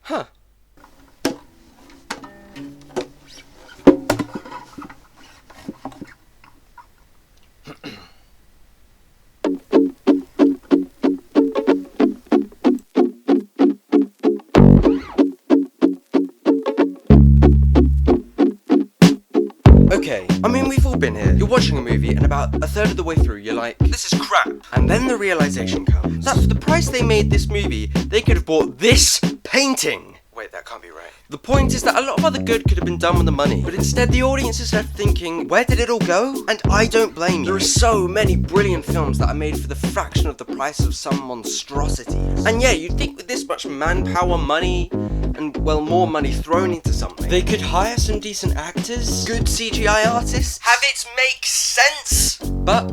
Huh. Okay, I mean, we've all been here. You're watching a movie and about a third of the way through you're like, this is crap. And then the realization comes that for the price they made this movie, they could have bought this painting. Wait, that can't be right. The point is that a lot of other good could have been done with the money, but instead the audience is left thinking, where did it all go? And I don't blame you. There are so many brilliant films that are made for the fraction of the price of some monstrosities. And yeah, you'd think with this much manpower, money, and well, more money thrown into something, they could hire some decent actors, good CGI artists, have it make sense. But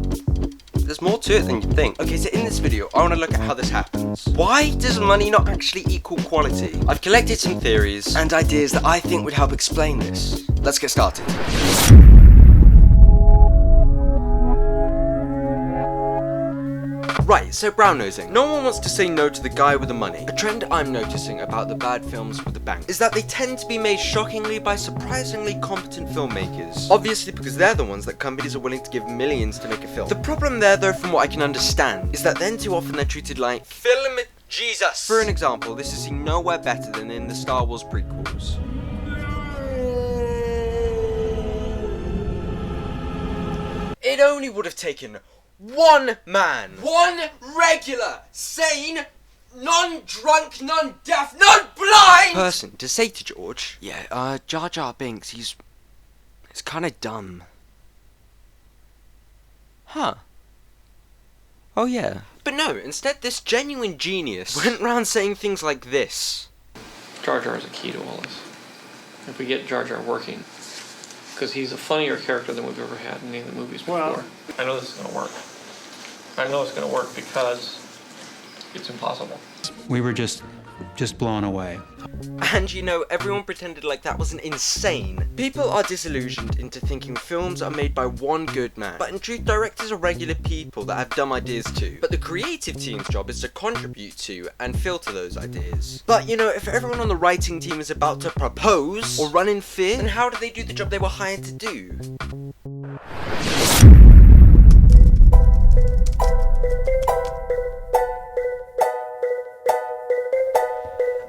there's more to it than you think. Okay, so in this video, I want to look at how this happens. Why does money not actually equal quality? I've collected some theories and ideas that I think would help explain this. Let's get started. Right, so brownnosing. No one wants to say no to the guy with the money. A trend I'm noticing about the bad films with the bank is that they tend to be made shockingly by surprisingly competent filmmakers. Obviously because they're the ones that companies are willing to give millions to make a film. The problem there, though, from what I can understand, is that then too often they're treated like film Jesus. For an example, this is seen nowhere better than in the Star Wars prequels. It only would have taken one man, one regular, sane, non-drunk, non-deaf, non-blind person to say to George, yeah, Jar Jar Binks, he's kind of dumb. Huh. Oh yeah. But no, instead this genuine genius went round saying things like this. Jar Jar is a key to all this. If we get Jar Jar working, because he's a funnier character than we've ever had in any of the movies before. Well, I know this is going to work. I know it's going to work because it's impossible. We were just blown away. And you know, everyone pretended like that wasn't insane. People are disillusioned into thinking films are made by one good man. But in truth, directors are regular people that have dumb ideas too. But the creative team's job is to contribute to and filter those ideas. But you know, if everyone on the writing team is about to propose or run in fear, then how do they do the job they were hired to do?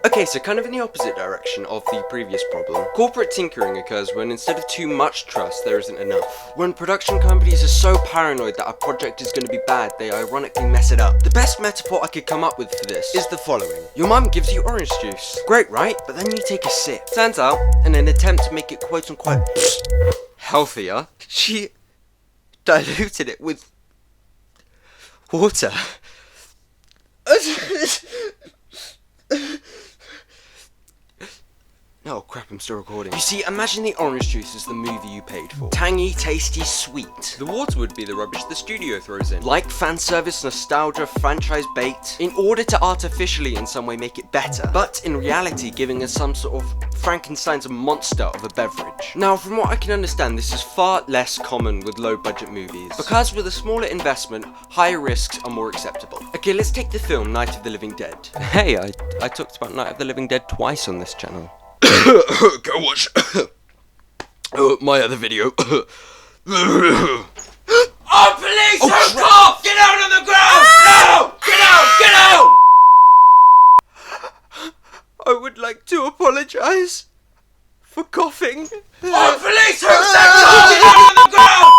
Okay, so kind of in the opposite direction of the previous problem. Corporate tinkering occurs when instead of too much trust, there isn't enough. When production companies are so paranoid that a project is going to be bad, they ironically mess it up. The best metaphor I could come up with for this is the following. Your mum gives you orange juice. Great, right? But then you take a sip. Turns out, in an attempt to make it quote-unquote healthier, she diluted it with water. Oh crap, I'm still recording. You see, imagine the orange juice is the movie you paid for. Tangy, tasty, sweet. The water would be the rubbish the studio throws in. Like fan service, nostalgia, franchise bait, in order to artificially in some way make it better. But in reality, giving us some sort of Frankenstein's monster of a beverage. Now, from what I can understand, this is far less common with low budget movies. Because with a smaller investment, higher risks are more acceptable. Okay, let's take the film Night of the Living Dead. Hey, I talked about Night of the Living Dead twice on this channel. Go watch my other video. Oh, police! Oh, cop! Get out on the ground! No! Get out! I would like to apologize for coughing. Oh, police! Get out on the ground!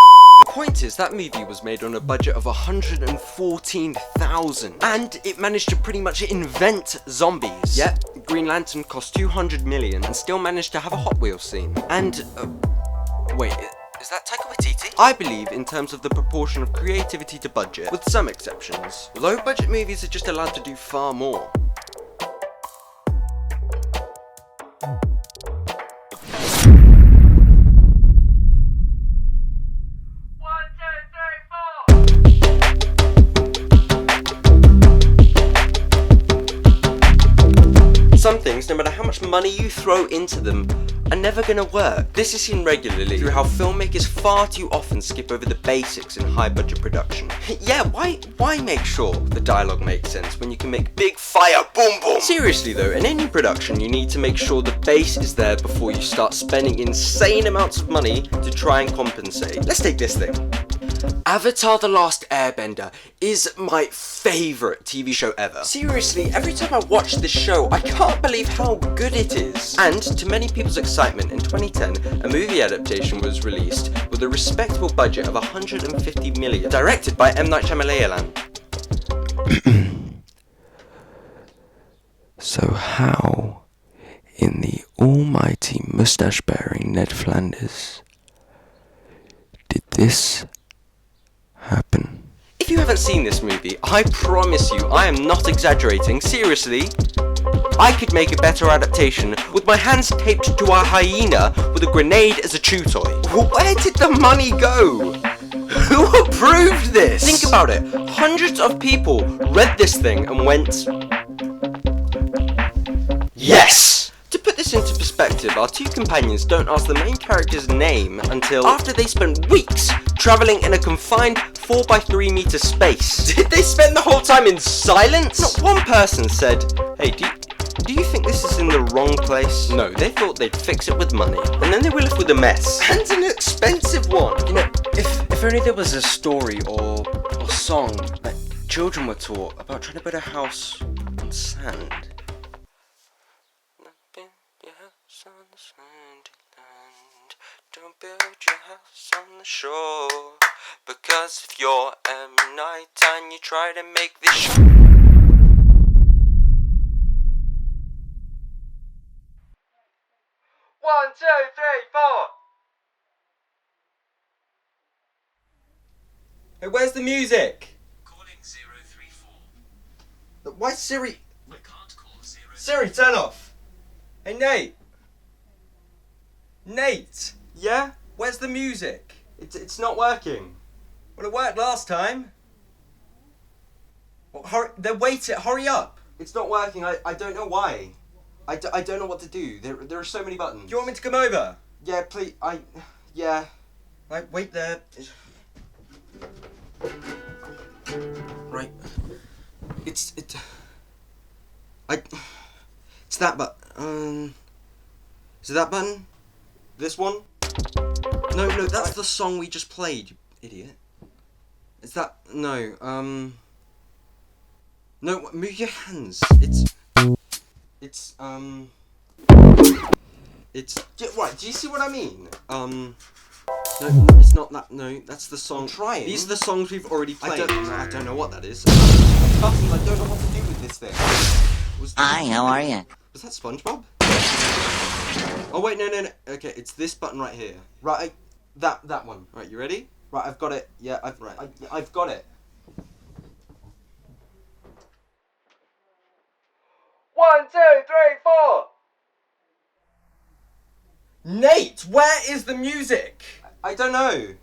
The point is, that movie was made on a budget of $114,000, and it managed to pretty much invent zombies. Yep, Green Lantern cost $200 million and still managed to have a Hot Wheels scene. And, wait, is that Taika Waititi? I believe in terms of the proportion of creativity to budget, with some exceptions. Low budget movies are just allowed to do far more. Some things, no matter how much money you throw into them, are never gonna work. This is seen regularly through how filmmakers far too often skip over the basics in high budget production. Yeah, why make sure the dialogue makes sense when you can make big fire boom boom? Seriously though, in any production you need to make sure the base is there before you start spending insane amounts of money to try and compensate. Let's take this thing. Avatar The Last Airbender is my favourite TV show ever. Seriously, every time I watch this show, I can't believe how good it is. And to many people's excitement, in 2010, a movie adaptation was released with a respectable budget of 150 million, directed by M. Night Shyamalan. So how, in the almighty moustache-bearing Ned Flanders, did this happen? If you haven't seen this movie, I promise you, I am not exaggerating, seriously, I could make a better adaptation with my hands taped to a hyena with a grenade as a chew toy. Where did the money go? Who approved this? Think about it, hundreds of people read this thing and went, yes! To put this into perspective, our two companions don't ask the main character's name until after they spend weeks travelling in a confined 4x3 meter space. Did they spend the whole time in silence? Not one person said, hey, do you think this is in the wrong place? No, they thought they'd fix it with money. And then they were left with a mess. And an expensive one. You know, if only there was a story or song that children were taught about trying to build a house on sand. On the sandy land, don't build your house on the shore, because if you're M. Night and you try to make this show. 1, 2, 3, 4. Hey, where's the music? Calling 034. Why Siri? I can't call 0. Siri, turn off. Hey, Nate. Nate! Yeah? Where's the music? It's not working. Well, it worked last time. Well, hurry up. It's not working, I don't know why. I don't know what to do. There are so many buttons. Do you want me to come over? Yeah, please, yeah. Right, wait there. Right. It's that button. Is it that button? This one? No, that's the song we just played, you idiot. Is that... No, No, move your hands. Right, do you see what I mean? No, it's not that. No, that's the song. I'm trying. These are the songs we've already played. I don't know what that is. Buttons, I don't know what to do with this thing. Hi, how are you? Was that SpongeBob? Oh wait, no. Okay, it's this button right here. Right, that one. Right, you ready? Right, I've got it. Yeah, I've got it. 1, 2, 3, 4. Nate, where is the music? I don't know.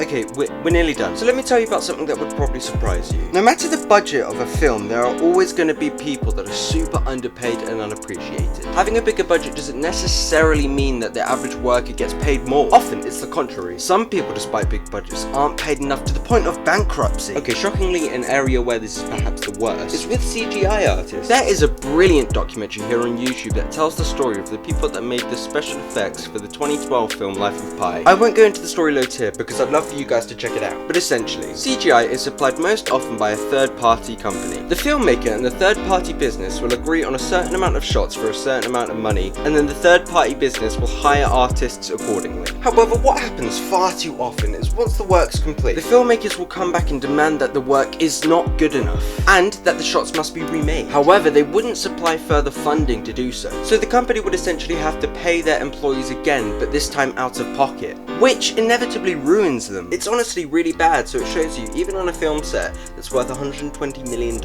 Okay, we're nearly done. So let me tell you about something that would probably surprise you. No matter the budget of a film, there are always going to be people that are super underpaid and unappreciated. Having a bigger budget doesn't necessarily mean that the average worker gets paid more. Often, it's the contrary. Some people, despite big budgets, aren't paid enough to the point of bankruptcy. Okay, shockingly, an area where this is perhaps the worst is with CGI artists. There is a brilliant documentary here on YouTube that tells the story of the people that made the special effects for the 2012 film Life of Pi. I won't go into the story loads here because I'd love for you guys to check it out. But essentially, CGI is supplied most often by a third-party company. The filmmaker and the third-party business will agree on a certain amount of shots for a certain amount of money, and then the third-party business will hire artists accordingly. However, what happens far too often is once the work's complete, the filmmakers will come back and demand that the work is not good enough, and that the shots must be remade. However, they wouldn't supply further funding to do so. So the company would essentially have to pay their employees again, but this time out of pocket, which inevitably ruins them. It's honestly really bad, so it shows you, even on a film set that's worth $120 million,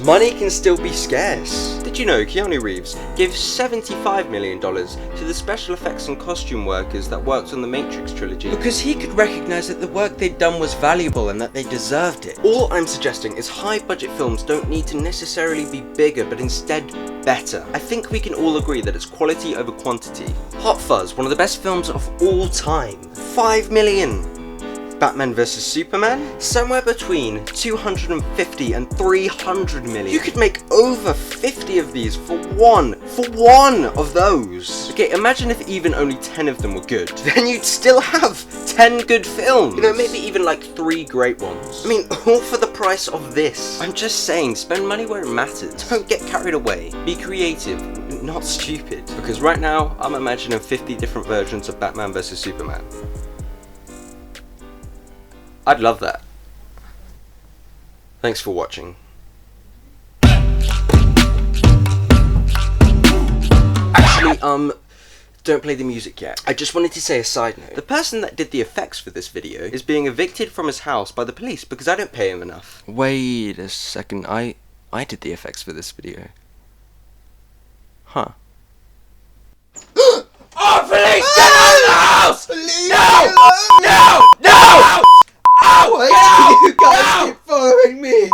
money can still be scarce. Did you know Keanu Reeves gave $75 million to the special effects and costume workers that worked on the Matrix trilogy because he could recognise that the work they'd done was valuable and that they deserved it? All I'm suggesting is high budget films don't need to necessarily be bigger, but instead better. I think we can all agree that it's quality over quantity. Hot Fuzz, one of the best films of all time, 5 million. Batman vs Superman, somewhere between 250 and 300 million. You could make over 50 of these for one of those. Okay, imagine if even only 10 of them were good. Then you'd still have 10 good films. You know, maybe even like 3 great ones. I mean, all for the price of this. I'm just saying, spend money where it matters. Don't get carried away. Be creative, not stupid. Because right now, I'm imagining 50 different versions of Batman vs Superman. I'd love that. Thanks for watching. Actually, don't play the music yet. I just wanted to say a side note. The person that did the effects for this video is being evicted from his house by the police because I don't pay him enough. Wait a second, I did the effects for this video. Huh. Oh, police! Get out of the house! No! No! No! Why do you guys keep following me?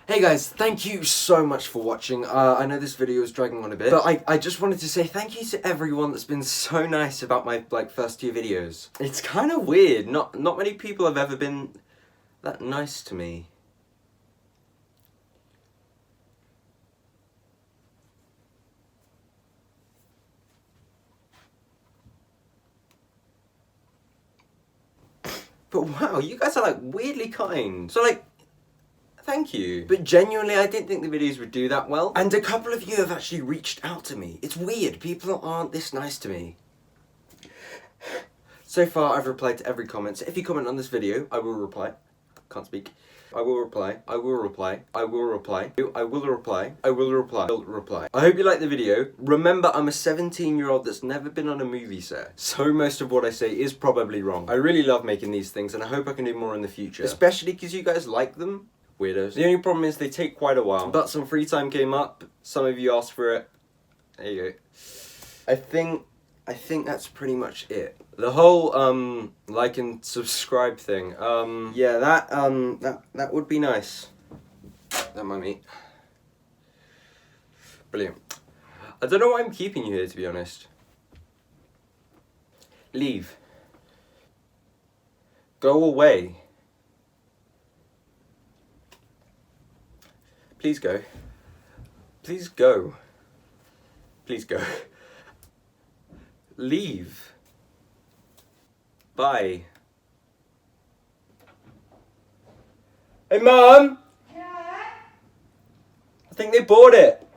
Hey guys, thank you so much for watching. I know this video is dragging on a bit, but I just wanted to say thank you to everyone that's been so nice about my first 2 videos. It's kind of weird. Not many people have ever been that nice to me. But wow, you guys are like weirdly kind. So like, thank you. But genuinely, I didn't think the videos would do that well. And a couple of you have actually reached out to me. It's weird, people aren't this nice to me. So far, I've replied to every comment. So if you comment on this video, I will reply. Can't speak. I will reply. I will reply. I will reply. I will reply. I will reply. I will reply. I hope you liked the video. Remember, I'm a 17-year-old that's never been on a movie set, so most of what I say is probably wrong. I really love making these things, and I hope I can do more in the future. Especially because you guys like them. Weirdos. The only problem is they take quite a while. But some free time came up. Some of you asked for it. There you go. I think that's pretty much it. The whole like and subscribe thing. Yeah, that would be nice. That might be brilliant. I don't know why I'm keeping you here, to be honest. Leave. Go away. Please go. Please go. Please go. Leave. Bye. Hey, Mum! Yeah? I think they bought it.